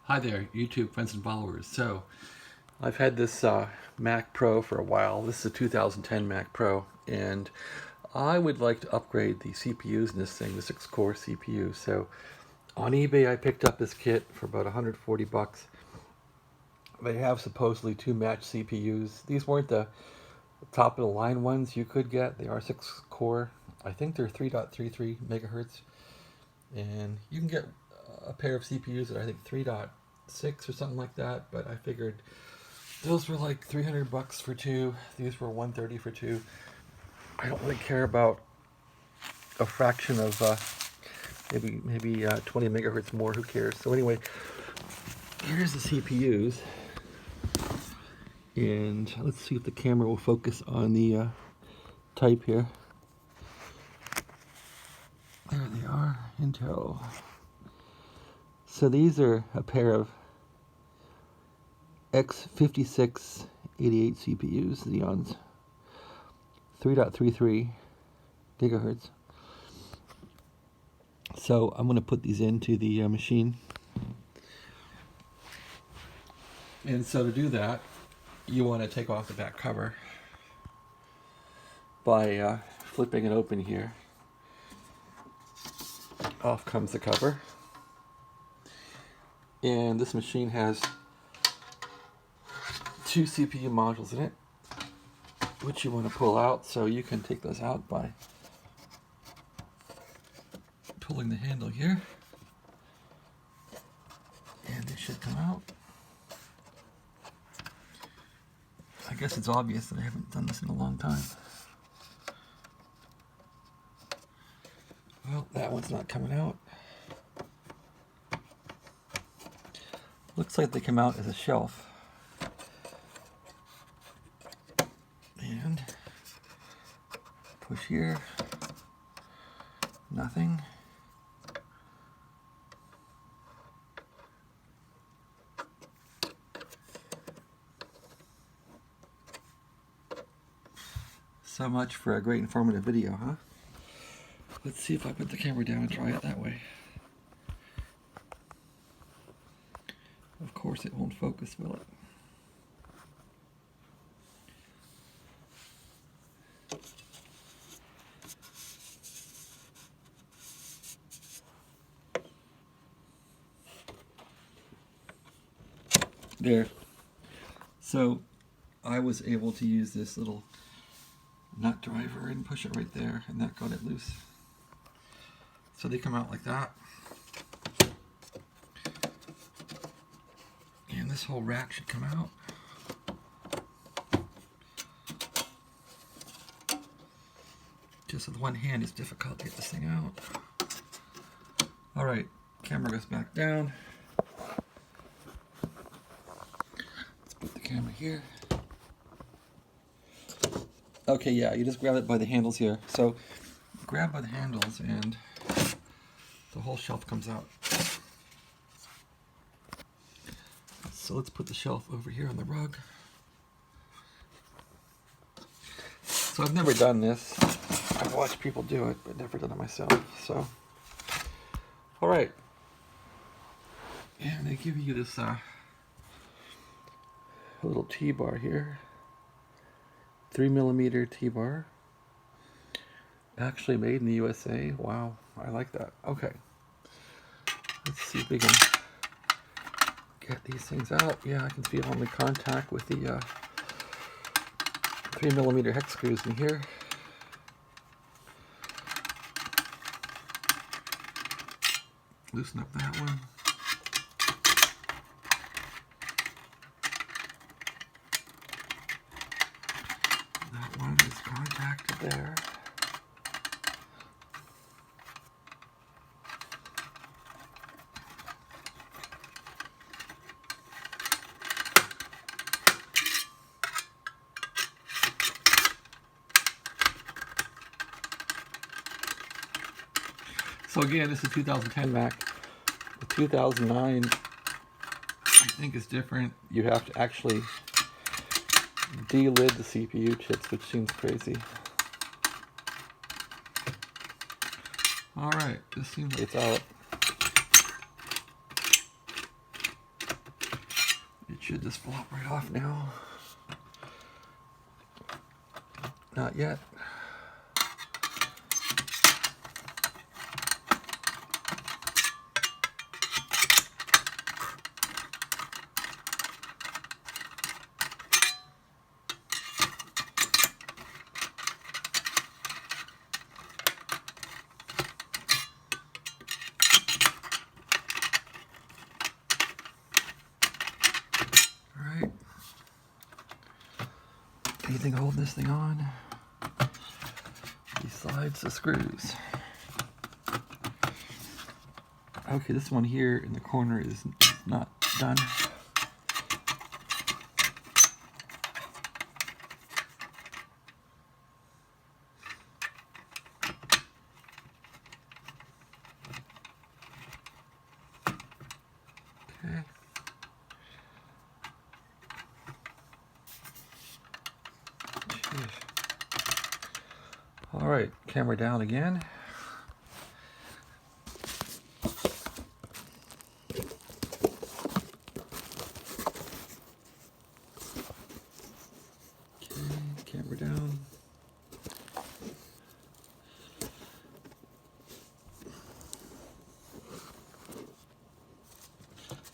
Hi there, YouTube friends and followers. So, I've had this Mac Pro for a while. This is a 2010 Mac Pro, and I would like to upgrade the CPUs in this thing, the 6-core CPU. So, on eBay, I picked up this kit for about 140 bucks. They have supposedly two matched CPUs. These weren't the top of the line ones you could get. They are 6-core. I think they're 3.33 megahertz, and you can get a pair of CPUs that I think 3.6 or something like that, but I figured those were like 300 bucks for two. These were 130 for two. I don't really care about a fraction of maybe 20 megahertz more. Who cares? So anyway, here's the CPUs, and let's see if the camera will focus on the type here. There they are, Intel. So these are a pair of X5688 CPUs, Xeons, 3.33 gigahertz. So I'm going to put these into the machine. And so to do that, you want to take off the back cover by flipping it open here. Off comes the cover. And this machine has two CPU modules in it, which you want to pull out. So you can take those out by pulling the handle here, and they should come out. I guess it's obvious that I haven't done this in a long time. Well, that one's not coming out. Looks like they come out as a shelf. And push here. Nothing. So much for a great informative video, huh? Let's see if I put the camera down and try it that way. Of course it won't focus, will it? There. So I was able to use this little nut driver and push it right there, and that got it loose. So they come out like that. And this whole rack should come out. Just with one hand, it's difficult to get this thing out. Alright, camera goes back down. Let's put the camera here. Okay, yeah, you just grab it by the handles here. So, grab by the handles and the whole shelf comes out. So let's put the shelf over here on the rug. So I've never done this. I've watched people do it, but never done it myself. So, all right. And they give you this little T-bar here. 3mm T-bar. Actually made in the USA. Wow, I like that. Okay. Let's see if we can get these things out. Yeah, I can feel on the contact with the 3mm hex screws in here. Loosen up that one. That one is contacted there. So again, this is 2010 Mac. The 2009, I think, is different. You have to actually de-lid the CPU chips, which seems crazy. Alright, this seems like it's out. Should this flop right off now? Not yet. Anything holding this thing on besides the screws? Okay, this one here in the corner is not done. Okay. All right, camera down again. Okay, camera down.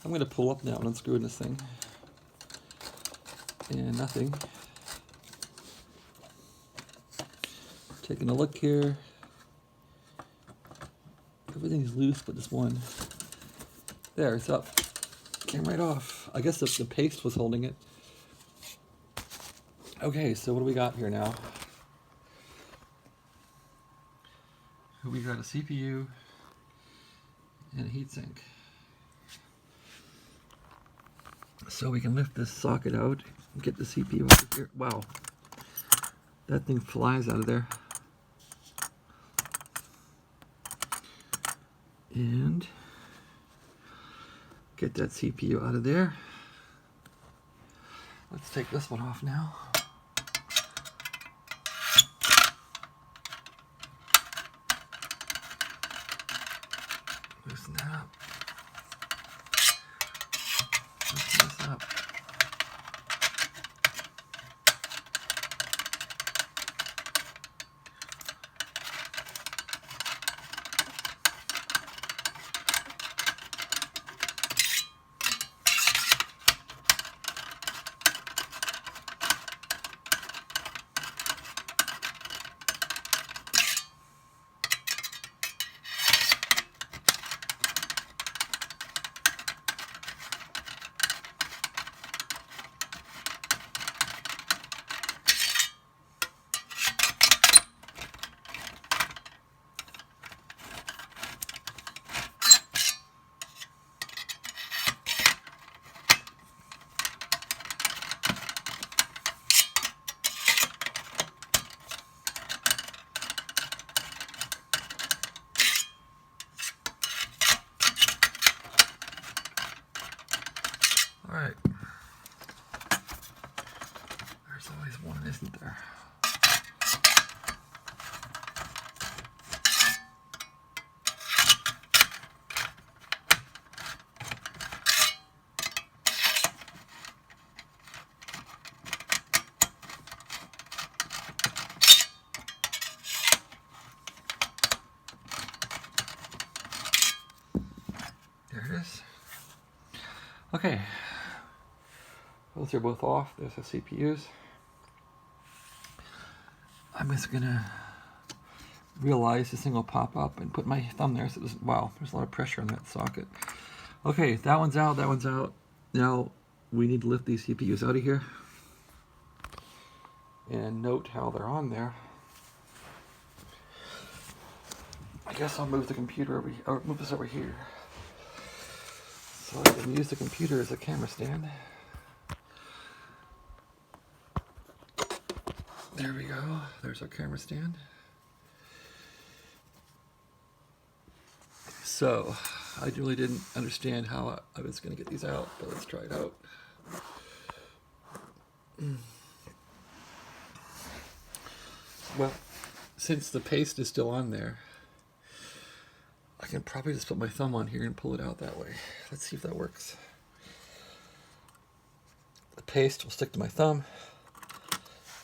I'm going to pull up now and unscrew this thing. And nothing. Taking a look here. Everything's loose but this one. There, it's up. Came right off. I guess the paste was holding it. Okay, so what do we got here now? We got a CPU and a heatsink. So we can lift this socket out and get the CPU out of here. Wow, that thing flies out of there. And get that CPU out of there. Let's take this one off now. Loosen that up. Loosen this up. All right. There's always one, isn't there? There it is. Okay. Those are both off. There's the CPUs. I'm just gonna realize this thing will pop up and put my thumb there. So wow, there's a lot of pressure on that socket. Okay, that one's out, that one's out. Now we need to lift these CPUs out of here and note how they're on there. I guess I'll move the computer over, or move this over here, so I can use the computer as a camera stand. There we go. There's our camera stand. So, I really didn't understand how I was going to get these out, but let's try it out. Well, since the paste is still on there, I can probably just put my thumb on here and pull it out that way. Let's see if that works. The paste will stick to my thumb.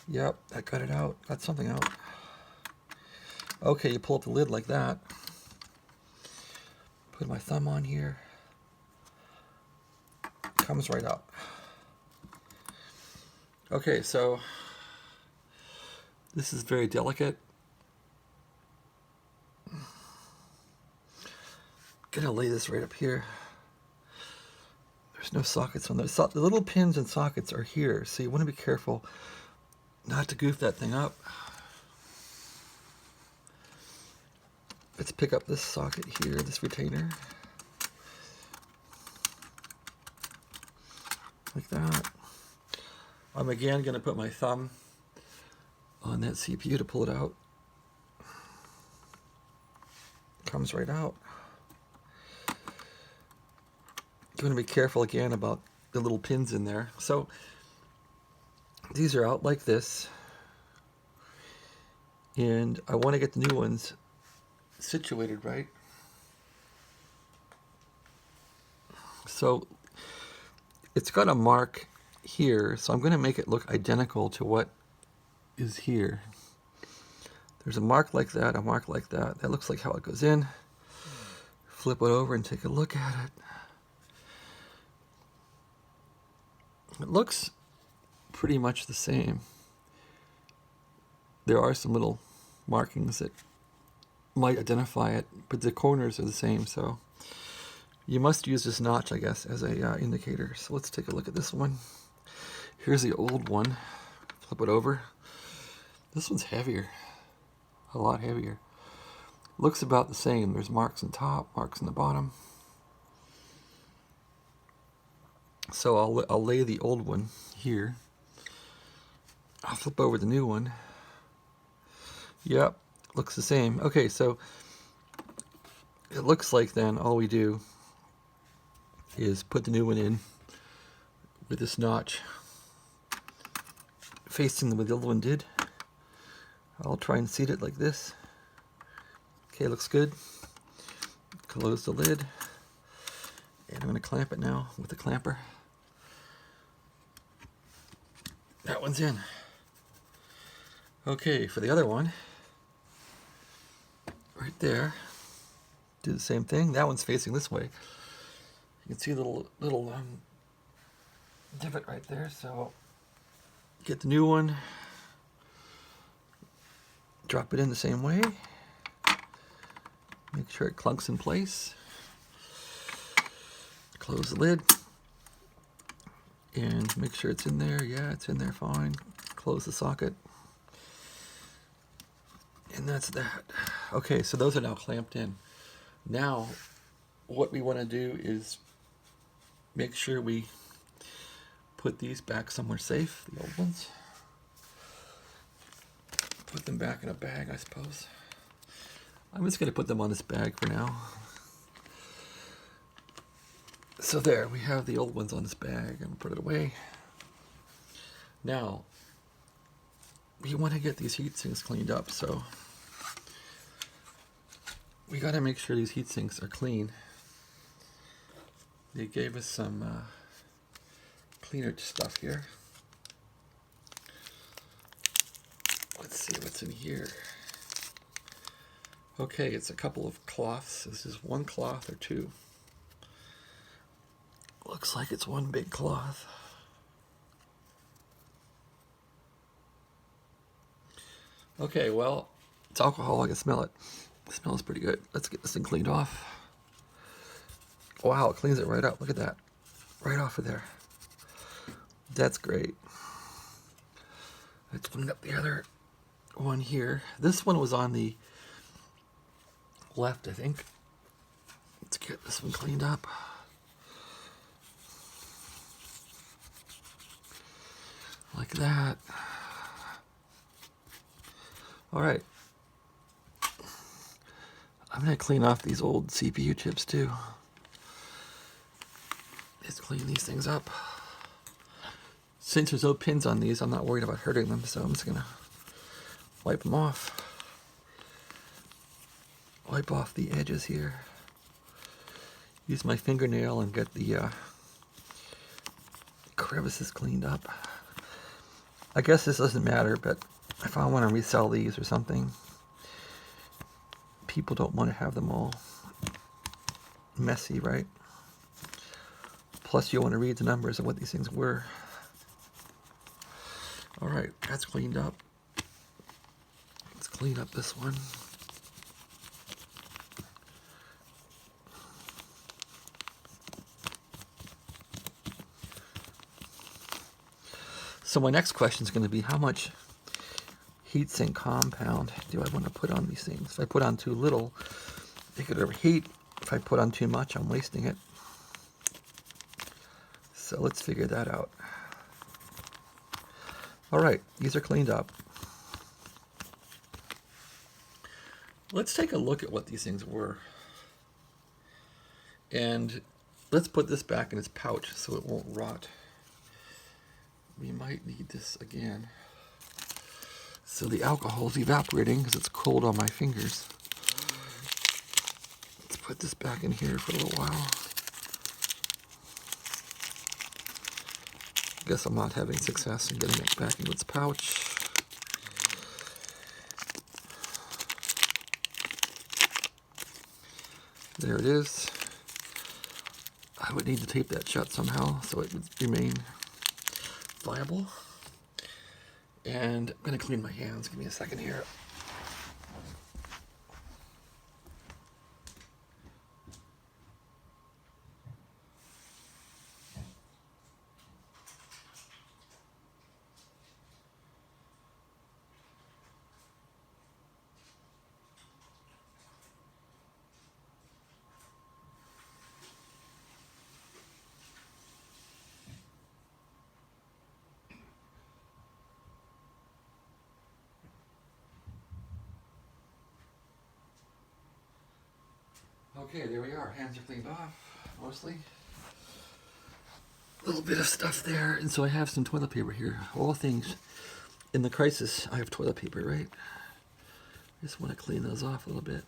Yep, I got it out. Got something out. Okay, you pull up the lid like that. Put my thumb on here. Comes right out. Okay, so this is very delicate. Gonna lay this right up here. There's no sockets on those. The little pins and sockets are here, so you want to be careful not to goof that thing up. Let's pick up this socket here, this retainer. Like that. I'm again going to put my thumb on that CPU to pull it out. Comes right out. You want to be careful again about the little pins in there. So these are out like this, and I want to get the new ones situated right. So it's got a mark here, so I'm going to make it look identical to what is here. There's a mark like that, a mark like that. That looks like how it goes in. Flip it over and take a look at it. It looks pretty much the same. There are some little markings that might identify it, but the corners are the same, so you must use this notch, I guess, as a indicator. So let's take a look at this one. Here's the old one. Flip it over. This one's heavier, a lot heavier. Looks about the same. There's marks on top, marks on the bottom. So I'll lay the old one here. I'll flip over the new one. Yep, looks the same. Okay, so it looks like then all we do is put the new one in with this notch facing the way the old one did. I'll try and seat it like this. Okay, looks good. Close the lid. And I'm going to clamp it now with the clamper. That one's in. Okay, for the other one, right there, do the same thing. That one's facing this way. You can see the little divot right there. So get the new one, drop it in the same way, make sure it clunks in place, close the lid, and make sure it's in there. Yeah, it's in there fine. Close the socket. And that's that. Okay, so those are now clamped in. Now, what we want to do is make sure we put these back somewhere safe, the old ones. Put them back in a bag, I suppose. I'm just going to put them on this bag for now. So there, we have the old ones on this bag. I'm going to put it away. Now, we want to get these heat sinks cleaned up, so we got to make sure these heat sinks are clean. They gave us some cleaner stuff here. Let's see what's in here. Okay, it's a couple of cloths. This is one cloth or two. Looks like it's one big cloth. Okay, well, it's alcohol. I can smell it. It smells pretty good. Let's get this thing cleaned off. Wow, it cleans it right up. Look at that. Right off of there. That's great. Let's clean up the other one here. This one was on the left, I think. Let's get this one cleaned up. Like that. All right. I'm going to clean off these old CPU chips too. Let's clean these things up. Since there's no pins on these, I'm not worried about hurting them, so I'm just going to wipe them off. Wipe off the edges here. Use my fingernail and get the crevices cleaned up. I guess this doesn't matter, but if I want to resell these or something, people don't want to have them all messy, right? Plus you want to read the numbers of what these things were. Alright, that's cleaned up. Let's clean up this one. So my next question is going to be, how much heatsink compound do I want to put on these things? If I put on too little, it could overheat. If I put on too much, I'm wasting it. So let's figure that out. Alright, these are cleaned up. Let's take a look at what these things were. And let's put this back in its pouch so it won't rot. We might need this again. So the alcohol's evaporating because it's cold on my fingers. Let's put this back in here for a little while. Guess I'm not having success in getting it back into its pouch. There it is. I would need to tape that shut somehow so it would remain viable. And I'm going to clean my hands. Give me a second here. Okay, there we are. Hands are cleaned off, mostly. A little bit of stuff there, and so I have some toilet paper here. All things in the crisis, I have toilet paper, right? Just want to clean those off a little bit.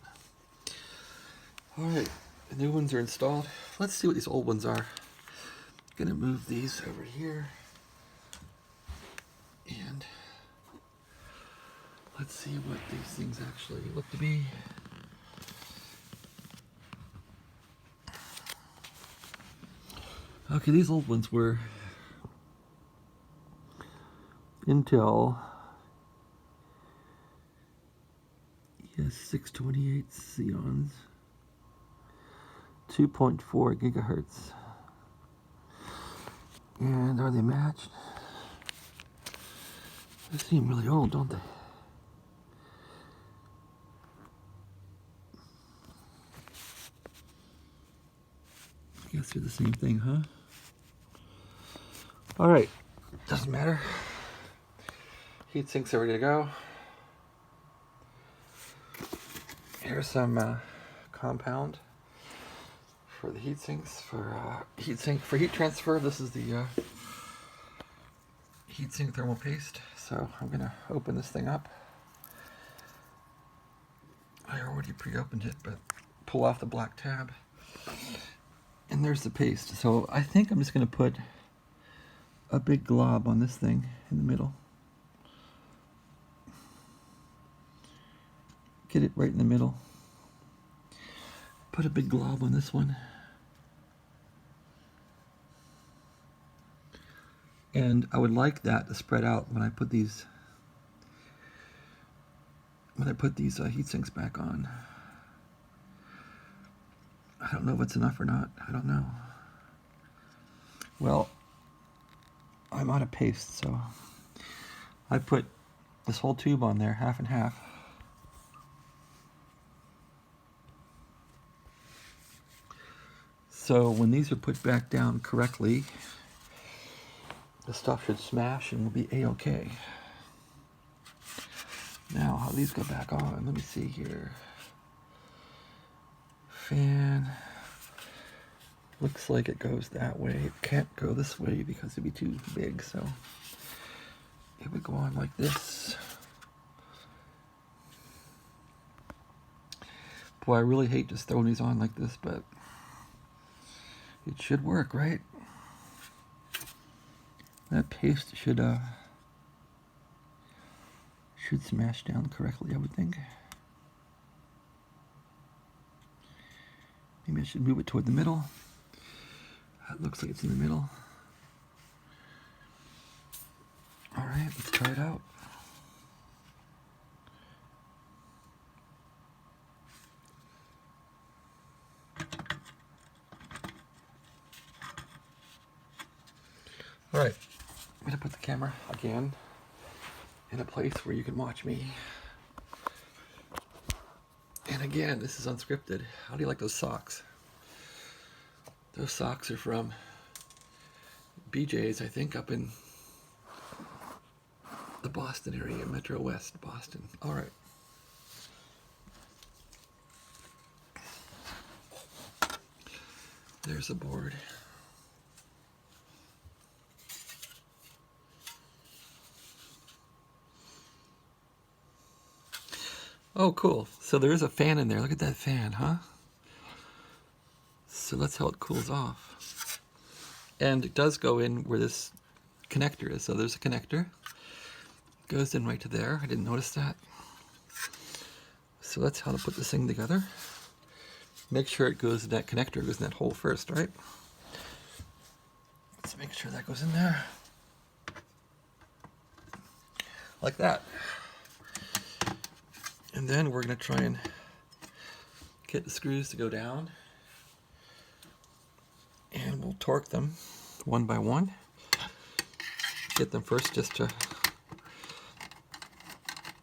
Alright, the new ones are installed. Let's see what these old ones are. I'm gonna move these over here. And let's see what these things actually look to be. Okay, these old ones were Intel ES628 Xeons, 2.4 gigahertz. And are they matched? They seem really old, don't they? I guess they're the same thing, huh? Alright, doesn't matter. Heat sinks are ready to go. Here's some compound for the heat sinks. For heat transfer, this is the heatsink thermal paste. So I'm gonna open this thing up. I already pre-opened it, but pull off the black tab. And there's the paste. So I think I'm just gonna put a big glob on this thing in the middle. Get it right in the middle. Put a big glob on this one. And I would like that to spread out when I put these heat sinks back on. I don't know if it's enough or not. I don't know. Well, I'm out of paste, so I put this whole tube on there, half and half. So when these are put back down correctly, the stuff should smash and will be a-okay. Now, how these go back on? Let me see here. Fan. Looks like it goes that way. It can't go this way because it'd be too big, so it would go on like this. Boy, I really hate just throwing these on like this, but it should work, right? That paste should smash down correctly, I would think. Maybe I should move it toward the middle. That looks like it's in the middle. All right, let's try it out. All right, I'm gonna put the camera again in a place where you can watch me. And again, this is unscripted. How do you like those socks? Those socks are from BJ's, I think, up in the Boston area, Metro West Boston. All right. There's the board. Oh, cool. So there is a fan in there. Look at that fan, huh? So that's how it cools off. And it does go in where this connector is. So there's a connector. Goes in right to there. I didn't notice that. So that's how to put this thing together. Make sure it goes in that connector, goes in that hole first, right? Let's make sure that goes in there. Like that. And then we're going to try and get the screws to go down. And we'll torque them one by one. Get them first just to...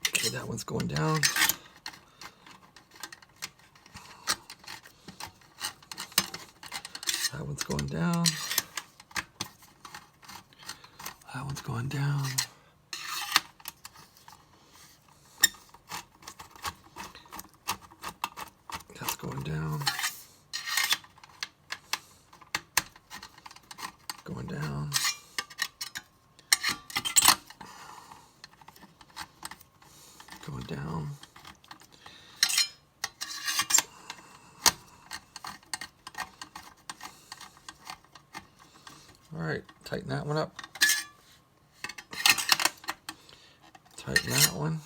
Okay, that one's going down. That one's going down. That one's going down. That's going down. Going down. Going down. All right, tighten that one up. Tighten that one.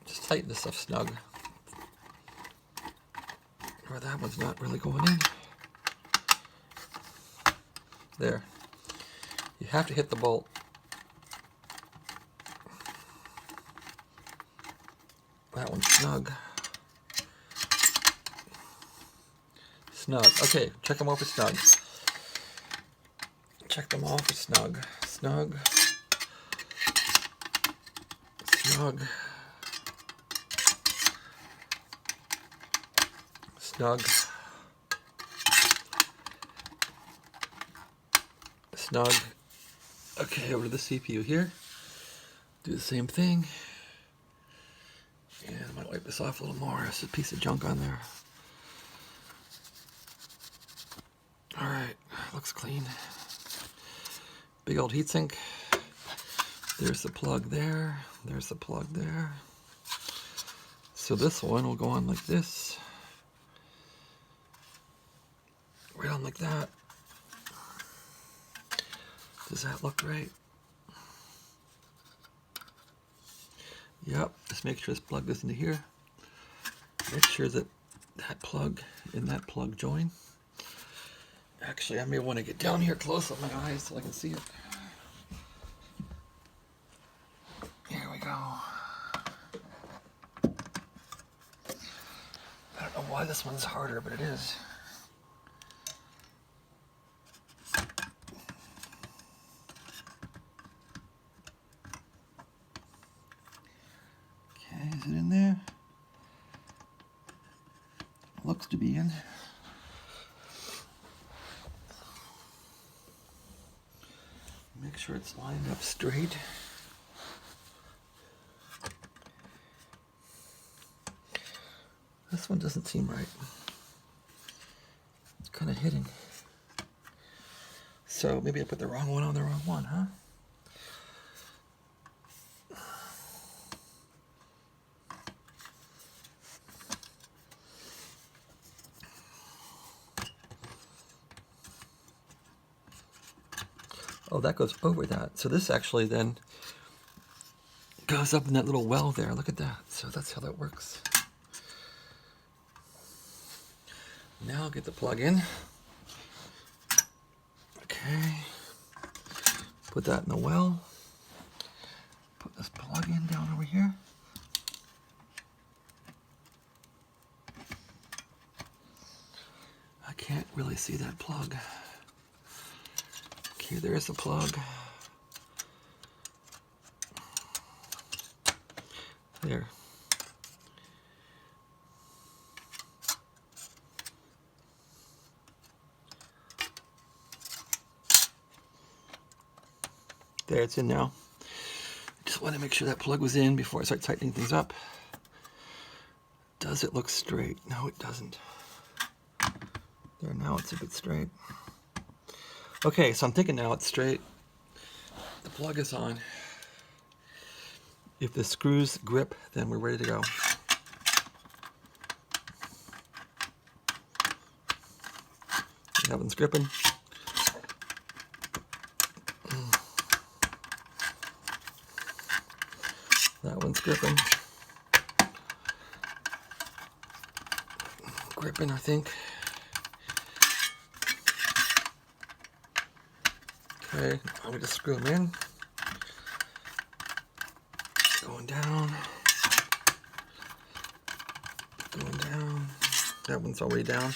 Just tighten this stuff snug. Or that one's not really going in. There. You have to hit the bolt. That one's snug. Snug. Okay, check them all for snug. Check them all for snug. Snug. Snug. Snug. Snug. Okay, over to the CPU here. Do the same thing. And I might wipe this off a little more. There's a piece of junk on there. Alright, looks clean. Big old heatsink. There's the plug there. There's the plug there. So this one will go on like this. Right on like that. Does that look right? Yep, just make sure this plug goes into here. Make sure that that plug and that plug join. Actually, I may want to get down here close with my eyes so I can see it. Here we go. I don't know why this one's harder, but it is. Okay, is it in there? Looks to be in. Make sure it's lined up straight. This one doesn't seem right. It's kind of hitting. So maybe I put the wrong one on the wrong one, huh? Oh, that goes over that. So this actually then goes up in that little well there. Look at that. So that's how that works. Now I'll get the plug in. Okay. Put that in the well. Put this plug in down over here. I can't really see that plug. Okay, there's the plug. There. There, it's in now. Just want to make sure that plug was in before I start tightening things up. Does it look straight? No, it doesn't. There, now it's a bit straight. Okay, so I'm thinking now it's straight. The plug is on. If the screws grip, then we're ready to go. That one's gripping. That one's gripping. Gripping, I think. Okay, I'm going to screw them in. Going down. Going down. That one's already down.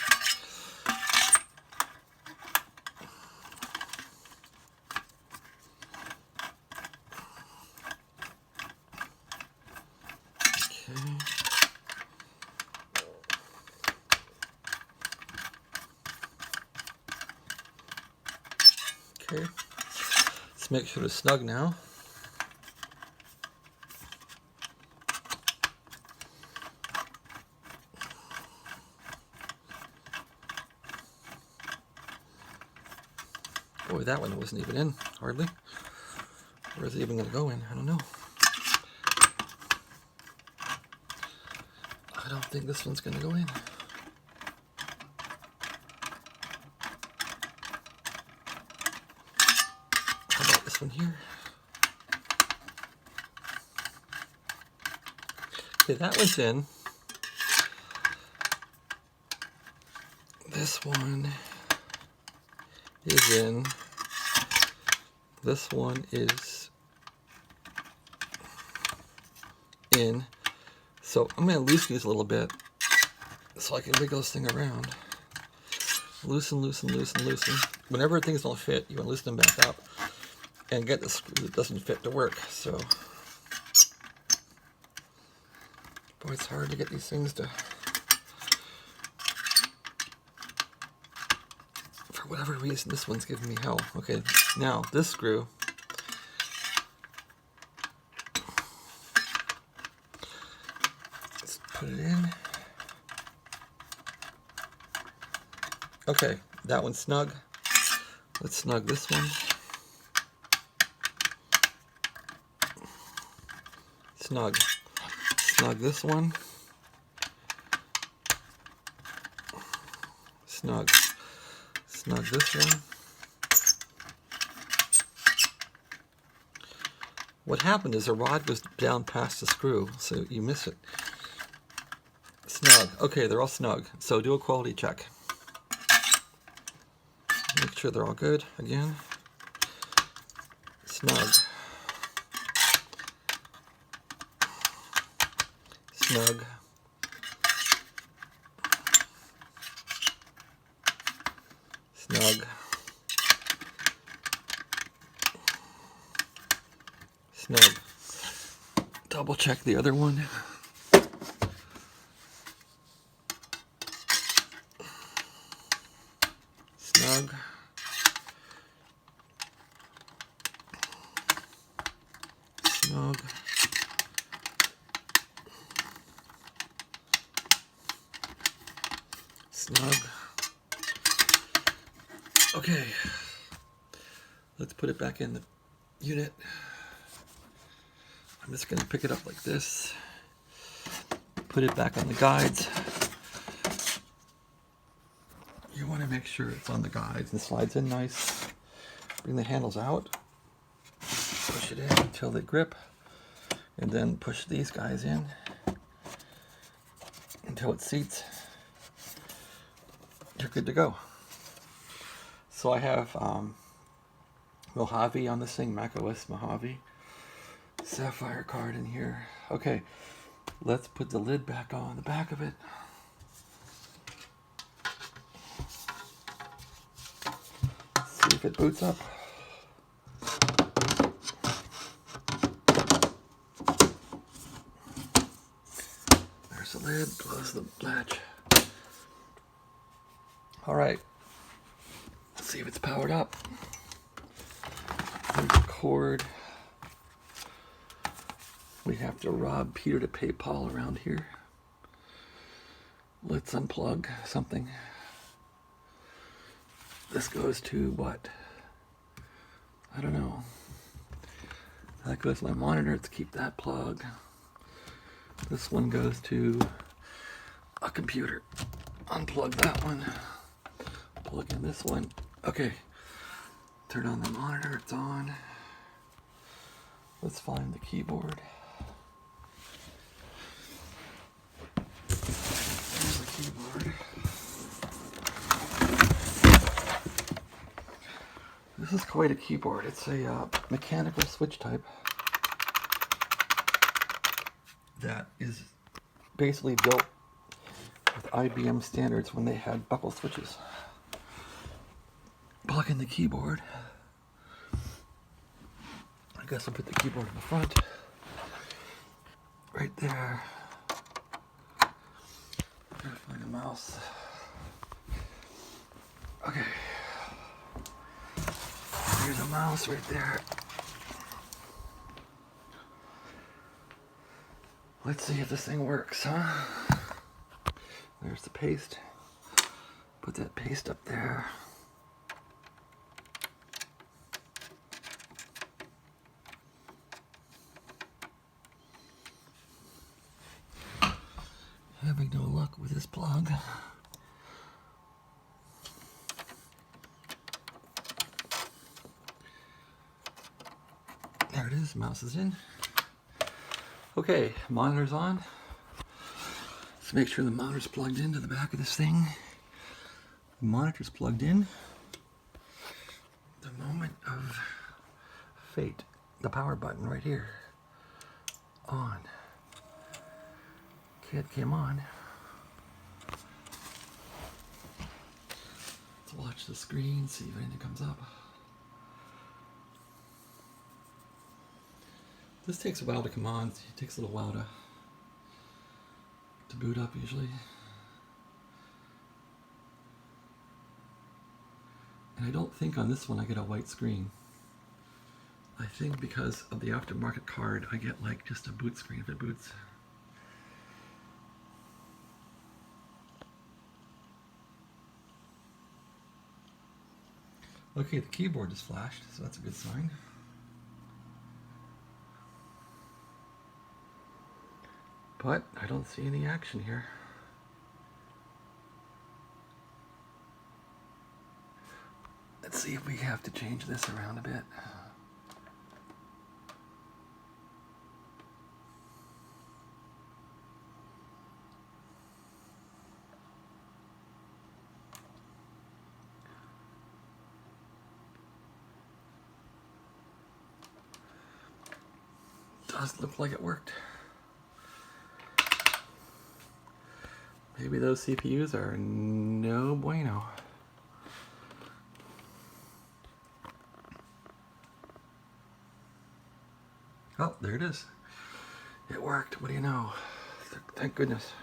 Okay, let's make sure it's snug now. Boy, that one wasn't even in, hardly. Where is it even going to go in? I don't know. I don't think this one's going to go in. How about this one here? Okay, that one's in. This one is in. This one is in. So I'm going to loosen these a little bit so I can wiggle this thing around. Loosen, loosen, loosen, loosen. Whenever things don't fit, you want to loosen them back up and get the screw that doesn't fit to work. So, boy, it's hard to get these things to, for whatever reason, this one's giving me hell. Okay, now this screw, let's put it in. Okay, that one's snug. Let's snug this one. Snug. Snug this one. Snug. Snug this one. What happened is the rod goes down past the screw, so you miss it. Snug. Okay, they're all snug. So do a quality check. Make sure they're all good again. Snug. Snug. Snug. Snug. Double check the other one. Snug. Snug. Snug. Okay, let's put it back in the unit. I'm just going to pick it up like this, put it back on the guides. You want to make sure it's on the guides and slides in nice. bring the handles out, push it in until they grip, and then push these guys in until it seats. You're good to go. So I have Mojave on this thing, Mac OS Mojave. Sapphire card in here. Okay, let's put the lid back on the back of it. See if it boots up. There's the lid, close the latch. All right, let's see if it's powered up. There's the cord. We have to rob Peter to pay Paul around here. Let's unplug something. This goes to what? I don't know. That goes to my monitor. Let's keep that plug. This one goes to a computer. Unplug that one. Plug in this one. Okay. Turn on the monitor. It's on. Let's find the keyboard. There's the keyboard. This is quite a keyboard. It's a mechanical switch type that is basically built with IBM standards when they had buckle switches. Plug in the keyboard. I guess I'll put the keyboard in the front. Right there. Gotta find a mouse. Okay. There's a mouse right there. Let's see if this thing works, huh? There's the paste. Put that paste up there. Having no luck with this plug. There it is, mouse is in. Okay, monitor's on. Let's make sure the monitor's plugged into the back of this thing. The monitor's plugged in. The moment of fate. The power button right here. On. It came on. Let's watch the screen, see if anything comes up. This takes a while to come on. It takes a little while to boot up usually. And I don't think on this one I get a white screen. I think because of the aftermarket card, I get like just a boot screen if it boots. Okay, the keyboard is flashed, so that's a good sign. But I don't see any action here. Let's see if we have to change this around a bit. Does look like it worked. Maybe those CPUs are no bueno. Oh, there it is. It worked. What do you know? Thank goodness.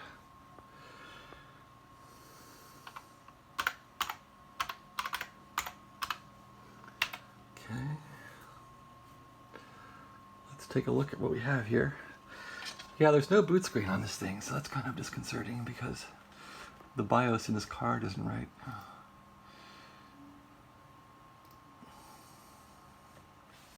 Okay. Let's take a look at what we have here. Yeah, there's no boot screen on this thing, so that's kind of disconcerting because the BIOS in this card isn't right.